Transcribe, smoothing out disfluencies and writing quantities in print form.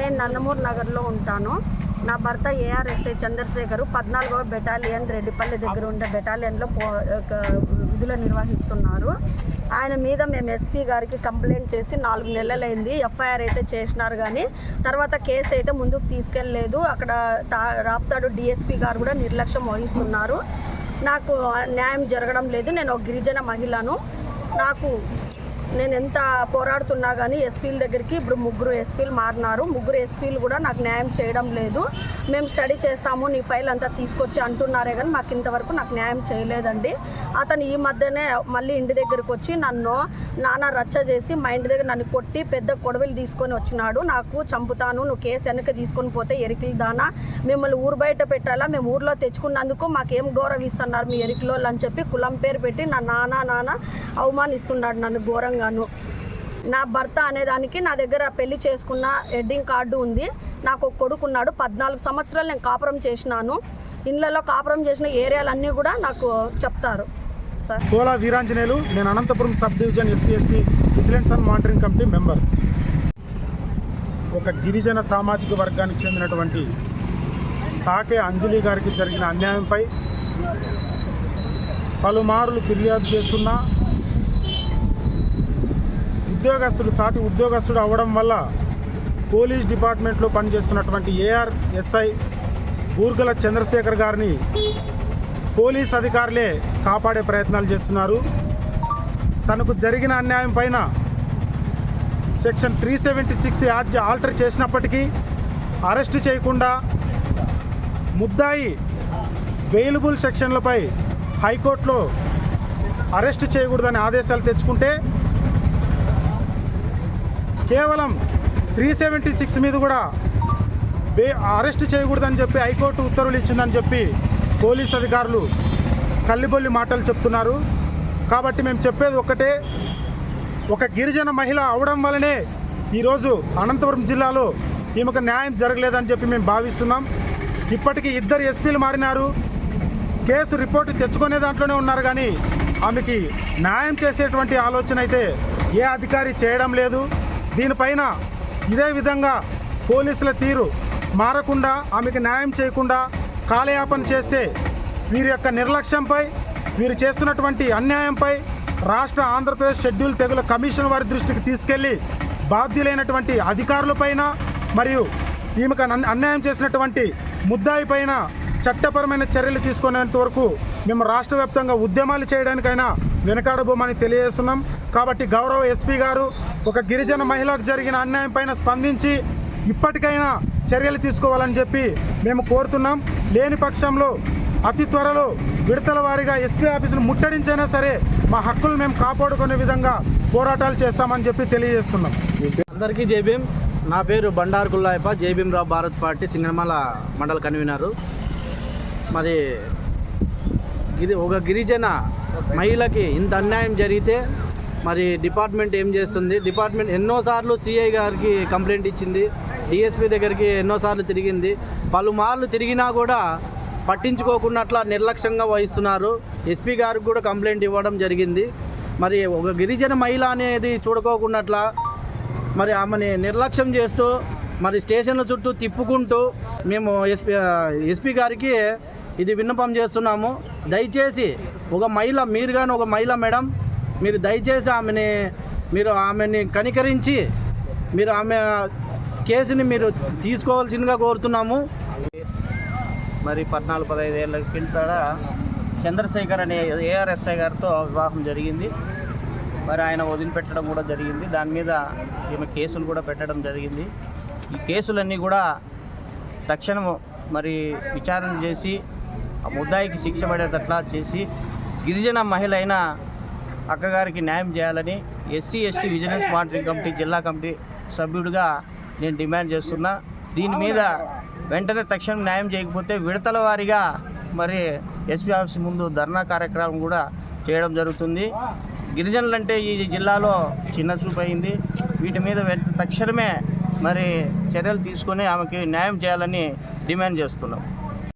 నేను నందమూరు నగర్లో ఉంటాను. నా భర్త ఏఆర్ఎస్ఐ చంద్రశేఖర్ 14వ బెటాలియన్ రెడ్డిపల్లి దగ్గర ఉండే బెటాలియన్లో విధులు నిర్వహిస్తున్నారు. ఆయన మీద మేము ఎస్పీ గారికి కంప్లైంట్ చేసి 4 నెలలైంది. ఎఫ్ఐఆర్ అయితే చేసినారు, కానీ తర్వాత కేసు అయితే ముందుకు తీసుకెళ్ళలేదు. అక్కడ రాప్తాడు డిఎస్పీ గారు కూడా నిర్లక్ష్యం వహిస్తున్నారు. నాకు న్యాయం జరగడం లేదు. నేను ఒక గిరిజన మహిళను. నేను ఎంత పోరాడుతున్నా కానీ ఎస్పీల దగ్గరికి ఇప్పుడు 3 ఎస్పీలు మారినారు. 3 ఎస్పీలు కూడా నాకు న్యాయం చేయడం లేదు. మేము స్టడీ చేస్తాము, నీ ఫైల్ అంతా తీసుకొచ్చి అంటున్నారే, కానీ మాకు ఇంతవరకు నాకు న్యాయం చేయలేదండి. అతను ఈ మధ్యనే మళ్ళీ ఇంటి దగ్గరికి వచ్చి నన్ను నానా రచ్చ చేసి మా ఇంటి దగ్గర నన్ను కొట్టి పెద్ద కొడవలు తీసుకొని వచ్చినాడు. నాకు చంపుతాను, నువ్వు కేసు వెనక తీసుకొని పోతే ఎరికిల దానా, మిమ్మల్ని ఊరు బయట పెట్టాలా, మేము ఊర్లో తెచ్చుకున్నందుకు మాకేం గౌరవిస్తున్నారు మీ ఎరికిలోళ్ళు అని చెప్పి కులం పేరు పెట్టి నా నాన్న అవమానిస్తున్నాడు నన్ను ఘోరంగా. నా భర్త అనేదానికి నా దగ్గర పెళ్లి చేసుకున్న వెడ్డింగ్ కార్డు ఉంది. నాకు ఒక కొడుకున్నాడు. 14 సంవత్సరాలు నేను కాపురం చేసినాను. ఇళ్లలో కాపురం చేసిన ఏరియాలన్నీ కూడా నాకు చెప్తారు సార్. కోలా వీరాంజనేయులు. నేను Anantapuram sub division SC/ST vigilance and monitoring committee member. ఒక గిరిజన సామాజిక వర్గానికి చెందినటువంటి సాకే అంజలి గారికి జరిగిన అన్యాయంపై పలుమార్లు ఫిర్యాదు చేస్తున్నా సాటి ఉద్యోగస్తుడు అవ్వడం వల్ల పోలీస్ డిపార్ట్మెంట్లో పనిచేస్తున్నటువంటి ARSI బూర్గల చంద్రశేఖర్ గారిని పోలీస్ అధికారులే కాపాడే ప్రయత్నాలు చేస్తున్నారు. తనకు జరిగిన అన్యాయం పైన సెక్షన్ 376 యాక్ట్ ఆల్టర్ చేసినప్పటికీ అరెస్టు చేయకుండా ముద్దాయి బెయిలబుల్ సెక్షన్లపై హైకోర్టులో అరెస్టు చేయకూడదని ఆదేశాలు తెచ్చుకుంటే కేవలం 376 మీద కూడా అరెస్ట్ చేయకూడదని చెప్పి హైకోర్టు ఉత్తర్వులు ఇచ్చిందని చెప్పి పోలీస్ అధికారులు కల్లిబొల్లి మాటలు చెప్తున్నారు. కాబట్టి మేము చెప్పేది ఒక్కటే, ఒక గిరిజన మహిళ అవడం వల్లనే ఈరోజు అనంతపురం జిల్లాలో ఈమెకు న్యాయం జరగలేదని చెప్పి మేము భావిస్తున్నాం. ఇప్పటికీ 2 ఎస్పీలు మారినారు. కేసు రిపోర్టు తెచ్చుకునే దాంట్లోనే ఉన్నారు, కానీ ఆమెకి న్యాయం చేసేటువంటి ఆలోచన అయితే ఏ అధికారి చేయడం లేదు. దీనిపైన ఇదే విధంగా పోలీసుల తీరు మారకుండా ఆమెకు న్యాయం చేయకుండా కాలయాపన చేస్తే వీరి యొక్క నిర్లక్ష్యంపై, వీరు చేస్తున్నటువంటి అన్యాయంపై రాష్ట్ర ఆంధ్రప్రదేశ్ షెడ్యూల్ తెగుల కమిషన్ వారి దృష్టికి తీసుకెళ్లి బాధ్యులైనటువంటి అధికారులపైన మరియు ఈమెకు అన్యాయం చేసినటువంటి ముద్దాయి పైన చట్టపరమైన చర్యలు తీసుకునేంత వరకు మేము రాష్ట్ర వ్యాప్తంగా ఉద్యమాలు చేయడానికైనా వెనకాడబోమని తెలియజేస్తున్నాం. కాబట్టి గౌరవ ఎస్పీ గారు ఒక గిరిజన మహిళకు జరిగిన అన్యాయం పైన స్పందించి ఇప్పటికైనా చర్యలు తీసుకోవాలని చెప్పి మేము కోరుతున్నాం. లేని పక్షంలో అతి త్వరలో విడతల వారీగా ఎస్పీ ఆఫీసును ముట్టడించైనా సరే మా హక్కులు మేము కాపాడుకునే విధంగా పోరాటాలు చేస్తామని చెప్పి తెలియజేస్తున్నాం. అందరికీ జై భీమ్. నా పేరు బండారు గుల్లాయప్ప, జై భీమ్ రావు భారత్ పార్టీ సింగనమల మండల కన్వీనరు. మరి ఒక గిరిజన మహిళకి ఇంత అన్యాయం జరిగితే మరి డిపార్ట్మెంట్ ఏం చేస్తుంది? డిపార్ట్మెంట్ ఎన్నోసార్లు సిఐ గారికి కంప్లైంట్ ఇచ్చింది, డిఎస్పీ దగ్గరికి ఎన్నోసార్లు తిరిగింది. పలుమార్లు తిరిగినా కూడా పట్టించుకోకున్నట్ల నిర్లక్ష్యంగా వహిస్తున్నారు. ఎస్పీ గారికి కూడా కంప్లైంట్ ఇవ్వడం జరిగింది. మరి ఒక గిరిజన మహిళ అనేది చూడుకోకున్నట్ల మరి ఆమెని నిర్లక్ష్యం చేస్తూ మరి స్టేషన్ల చుట్టూ తిప్పుకుంటూ మేము ఎస్పీ గారికి ఇది విన్నపం చేస్తున్నాము. దయచేసి ఒక మహిళ, మీరు కానీ ఒక మహిళ మేడం, మీరు దయచేసి ఆమెని కనికరించి మీరు ఆమె కేసుని మీరు తీసుకోవాల్సిందిగా కోరుతున్నాము. మరి 14-15 ఏళ్ళ కిందట చంద్రశేఖర్ అనే ARSI గారితో వివాహం జరిగింది. మరి ఆయన వదిలిపెట్టడం కూడా జరిగింది. దాని మీద ఈమె కేసులు కూడా పెట్టడం జరిగింది. ఈ కేసులన్నీ కూడా తక్షణం మరి విచారణ చేసి ఆ ముద్దాయికి శిక్ష పడేటట్లా చేసి గిరిజన మహిళ అయిన అక్కగారికి న్యాయం చేయాలని SC/ST విజిలెన్స్ మానిటరింగ్ కమిటీ జిల్లా కమిటీ సభ్యుడిగా నేను డిమాండ్ చేస్తున్నా. దీని మీద వెంటనే తక్షణం న్యాయం చేయకపోతే విడతల వారీగా మరి ఎస్పీ ఆఫీస్ ముందు ధర్నా కార్యక్రమం కూడా చేయడం జరుగుతుంది. గిరిజనులంటే ఈ జిల్లాలో చిన్న చూపు అయింది. వీటి మీద తక్షణమే మరి చర్యలు తీసుకొని ఆమెకి న్యాయం చేయాలని డిమాండ్ చేస్తున్నాం.